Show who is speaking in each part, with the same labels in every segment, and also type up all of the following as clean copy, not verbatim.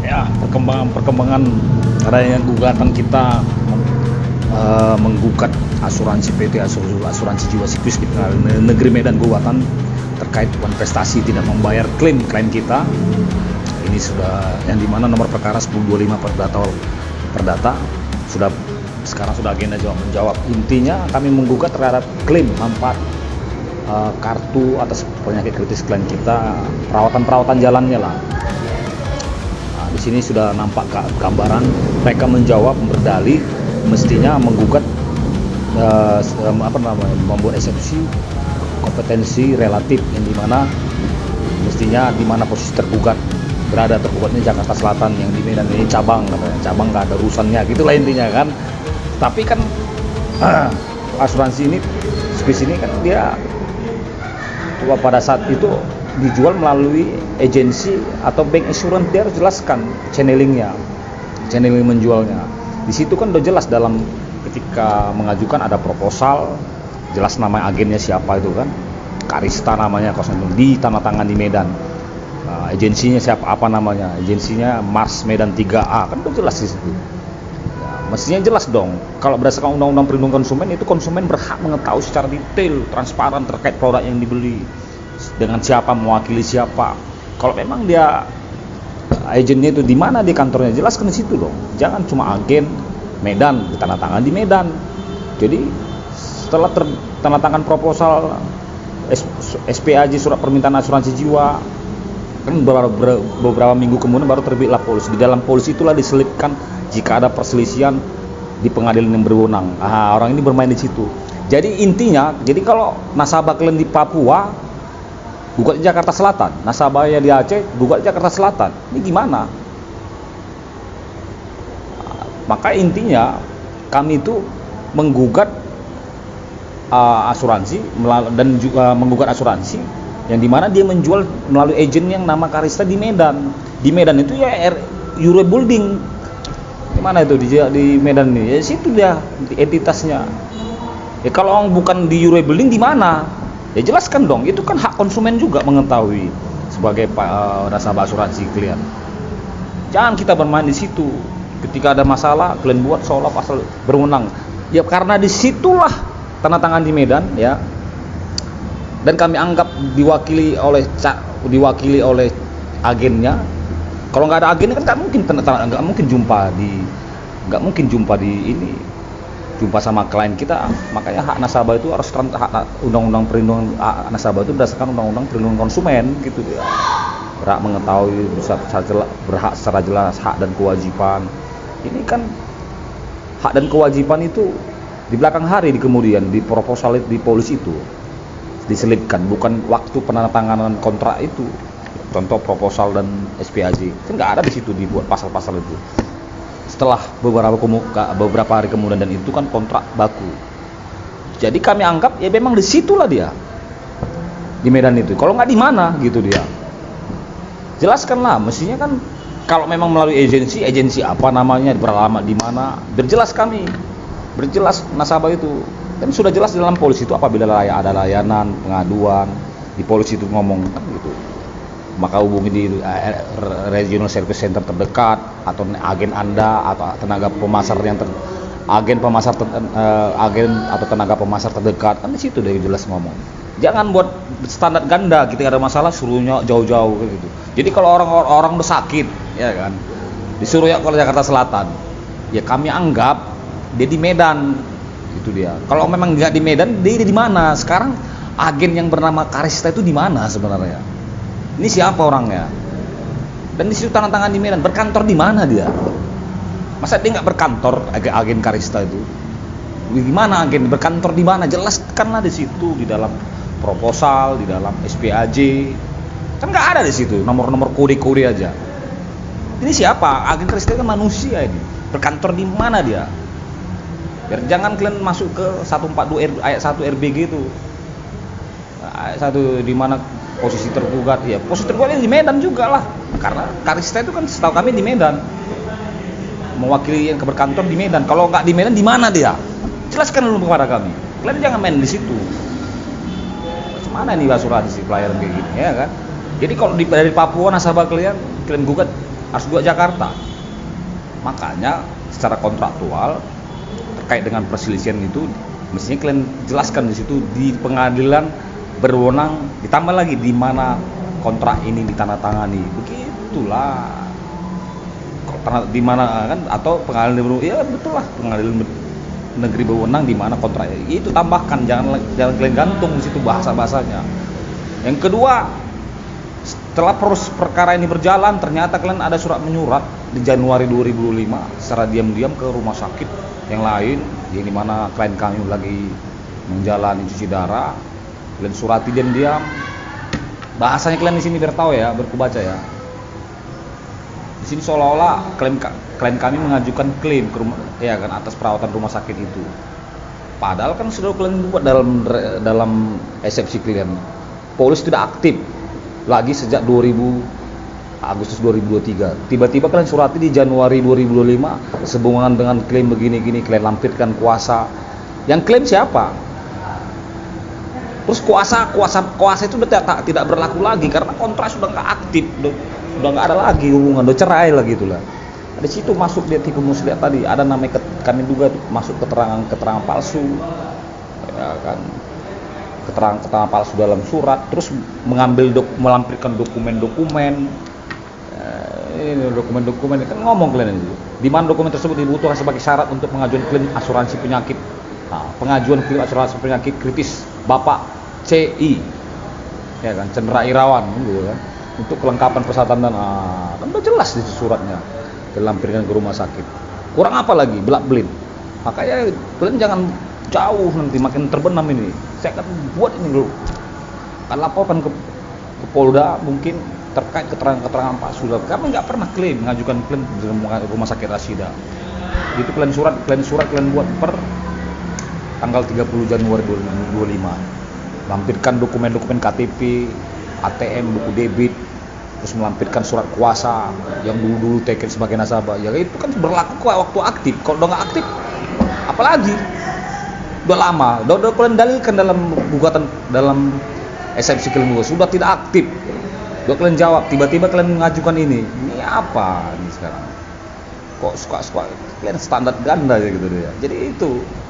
Speaker 1: Ya, perkembangan adanya gugatan kita menggugat asuransi PT Asuransi Jiwa Siklus di Pengadilan Negeri Medan, gugatan terkait kontestasi tidak membayar klaim klien kita. Ini sudah yang dimana nomor perkara 1025 Perdata sekarang sudah agenda jawab menjawab. Intinya kami menggugat terhadap klaim manfaat kartu atas penyakit kritis klien kita, perawatan jalannya lah. Di sini sudah nampak gambaran mereka menjawab, berdalih mestinya menggugat membuat eksepsi kompetensi relatif, yang dimana mestinya dimana posisi tergugatnya Jakarta Selatan, yang di Medan ini cabang nggak ada urusannya, gitulah intinya kan. Tapi kan asuransi ini Swiss ini kan dia pada saat itu dijual melalui agensi atau bank insurance, dia harus jelaskan channeling menjualnya. Di situ kan udah jelas dalam ketika mengajukan ada proposal, jelas nama agennya siapa itu kan, Karista namanya, di tanda tangan di Medan. Agensinya siapa, apa namanya, agensinya Mars Medan 3A, kan udah jelas di situ. Mestinya jelas dong. Kalau berdasarkan Undang-Undang Perlindungan Konsumen, itu konsumen berhak mengetahui secara detail, transparan terkait produk yang dibeli, dengan siapa, mewakili siapa. Kalau memang dia agennya itu di mana, di kantornya, jelaskan di situ dong. Jangan cuma agen Medan, ditandatangan di Medan. Jadi setelah tanda tangan proposal SPAJ, surat permintaan asuransi jiwa, kan beberapa minggu kemudian baru terbitlah polis. Di dalam polis itulah diselipkan jika ada perselisihan di pengadilan yang berwenang. Orang ini bermain di situ. Jadi intinya, kalau nasabah klien di Papua gugat di Jakarta Selatan, nasabahnya di Aceh gugat di Jakarta Selatan, ini gimana? Maka intinya kami itu menggugat asuransi dan juga menggugat asuransi yang dimana dia menjual melalui agen yang nama Karista di Medan. Di Medan itu ya Euro Building. Gimana itu di Medan ini? Ya situ dia entitasnya. Ya kalau bukan di Euro Building di mana? Ya jelaskan dong. Itu kan hak konsumen juga mengetahui sebagai nasabah asuransi klien. Jangan kita bermain di situ. Ketika ada masalah, klien buat seolah pasal berwenang. Ya karena disitulah tanda tangan di Medan, ya. Dan kami anggap diwakili oleh agennya. Kalau nggak ada agennya kan nggak mungkin jumpa di ini, jumpa sama klien kita. Makanya hak nasabah itu harus hak undang-undang perlindungan nasabah itu berdasarkan undang-undang perlindungan konsumen gitu ya. Berhak mengetahui berhak secara jelas hak dan kewajiban. Ini kan hak dan kewajiban itu di belakang hari kemudian di proposal di polis itu diselipkan, bukan waktu penandatanganan kontrak itu. Contoh proposal dan SPAJ kan nggak ada di situ dibuat pasal-pasal itu. Setelah beberapa hari kemudian, dan itu kan kontrak baku. Jadi kami anggap ya memang di situlah dia di Medan itu. Kalau nggak di mana gitu dia. Jelaskanlah, mestinya kan kalau memang melalui agensi apa namanya, beralamat di mana, berjelas nasabah itu. Kan sudah jelas di dalam polis itu apabila ada layanan pengaduan di polis itu ngomong kan gitu. Maka hubungi di regional service center terdekat, atau agen Anda, atau tenaga pemasar agen atau tenaga pemasar terdekat, kan di situ dia jelas ngomong. Jangan buat standar ganda, kita ada masalah suruhnya jauh-jauh gitu. Jadi kalau orang udah sakit, ya kan, disuruh ya ke Jakarta Selatan, ya kami anggap dia di Medan, itu dia. Kalau memang nggak di Medan, dia di mana? Sekarang agen yang bernama Karista itu di mana sebenarnya? Ini siapa orangnya? Dan di situ tanda tangan di Medan, berkantor di mana dia? Masa dia nggak berkantor agen Karista itu? Gimana agen berkantor di mana? Jelaskanlah di situ, di dalam proposal, di dalam SPAJ. Kan nggak ada di situ nomor-nomor kode-kode aja. Ini siapa? Agen Karista kan manusia ini. Berkantor di mana dia? Biar jangan kalian masuk ke 142 ayat 1 RBG itu. Ayat 1 di mana posisi tergugat, ya posisi tergugatnya di Medan juga lah, karena Karista itu kan setahu kami di Medan, mewakili yang berkantor di Medan. Kalau nggak di Medan, di mana dia? Jelaskan dulu kepada kami. Kalian jangan main di situ. Macam mana nih asuransi pelayanan kayak gini, ya kan? Jadi kalau dari Papua nasabah kalian gugat harus buat Jakarta. Makanya secara kontraktual terkait dengan perselisihan itu mestinya kalian jelaskan di situ di pengadilan berwenang, ditambah lagi di mana kontrak ini ditandatangani. Begitulah. Di mana kan, atau pengadilan berwenang, ya betul lah, pengadilan negeri berwenang di mana kontrak itu, tambahkan, jangan kalian gantung di situ bahasa-bahasanya. Yang kedua, setelah proses perkara ini berjalan, ternyata kalian ada surat menyurat di Januari 2005 secara diam-diam ke rumah sakit yang lain, yang dimana klien kami lagi menjalani cuci darah. Kalian surati diam-diam. Bahasanya kalian di sini biar tahu ya, berkubaca ya. Di sini seolah-olah klien kami mengajukan klaim ke rumah, ya kan, atas perawatan rumah sakit itu. Padahal kan sudah kalian buat dalam eksepsi klien. Polis tidak aktif lagi sejak Agustus 2023. Tiba-tiba kalian surati di Januari 2025 sehubungan dengan klaim begini-gini, kalian lampirkan kuasa. Yang klaim siapa? Terus kuasa itu udah tidak berlaku lagi karena kontrak sudah nggak aktif, udah nggak ada lagi hubungan, udah cerai lah gitulah. Di situ masuk dia tipu muslihat tadi, ada namanya kami duga masuk keterangan palsu, ya kan, keterangan palsu dalam surat, terus melampirkan dokumen-dokumen. Ini dokumen-dokumen kan ngomong kalian itu. Di mana dokumen tersebut dibutuhkan sebagai syarat untuk pengajuan klaim asuransi penyakit. Nah, pengajuan klaim asuransi penyakit kritis Bapak CI, ya kan, Cendra Irawan, gitu kan, untuk kelengkapan persyaratan dan kan udah jelas di suratnya, dilampirkan ke rumah sakit. Kurang apa lagi, belak-belin. Makanya kalian jangan jauh, nanti makin terbenam ini. Saya akan buat ini dulu, akan laporkan ke Polda mungkin terkait keterangan-keterangan Pak Sudah. Kami nggak pernah klaim, mengajukan klaim di rumah sakit Rasida. Itu kalian buat per tanggal 30 Januari 2025. Lampirkan dokumen-dokumen KTP, ATM, buku debit, terus melampirkan surat kuasa yang dulu taken sebagai nasabah. Ya itu kan berlaku waktu aktif. Kalau udah nggak aktif, apalagi udah lama, udah kalian dalilkan dalam gugatan, dalam eksepsi kalian juga sudah tidak aktif. Udah kalian jawab, tiba-tiba kalian mengajukan ini apa ini sekarang? Kok suka kalian standar ganda ya gitu ya.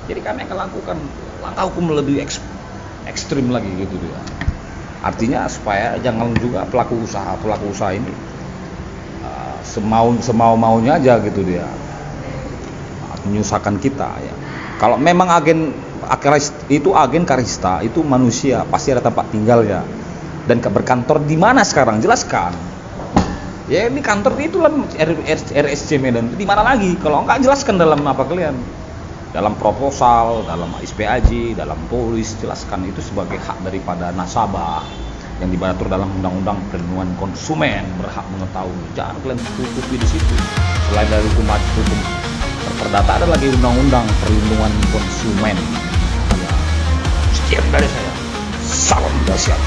Speaker 1: Jadi kami akan lakukan langkah hukum lebih ekstrim lagi gitu ya. Artinya supaya jangan juga pelaku usaha ini semau-maunya aja gitu dia, menyusahkan kita ya. Kalau memang agen Karista itu manusia, pasti ada tempat tinggalnya dan berkantor di mana sekarang, jelaskan. Ya ini kantor itu lah RSC Medan, di mana lagi? Kalau enggak jelaskan dalam apa kalian, dalam proposal, dalam SPAJ, dalam tulis, jelaskan itu sebagai hak daripada nasabah yang diatur dalam Undang-Undang Perlindungan Konsumen, berhak mengetahui. Jangan kalian tutupi di situ. Selain dari hukum perdata, ada lagi Undang-Undang Perlindungan Konsumen. Ya. Sekian dari saya. Salam dahsyat.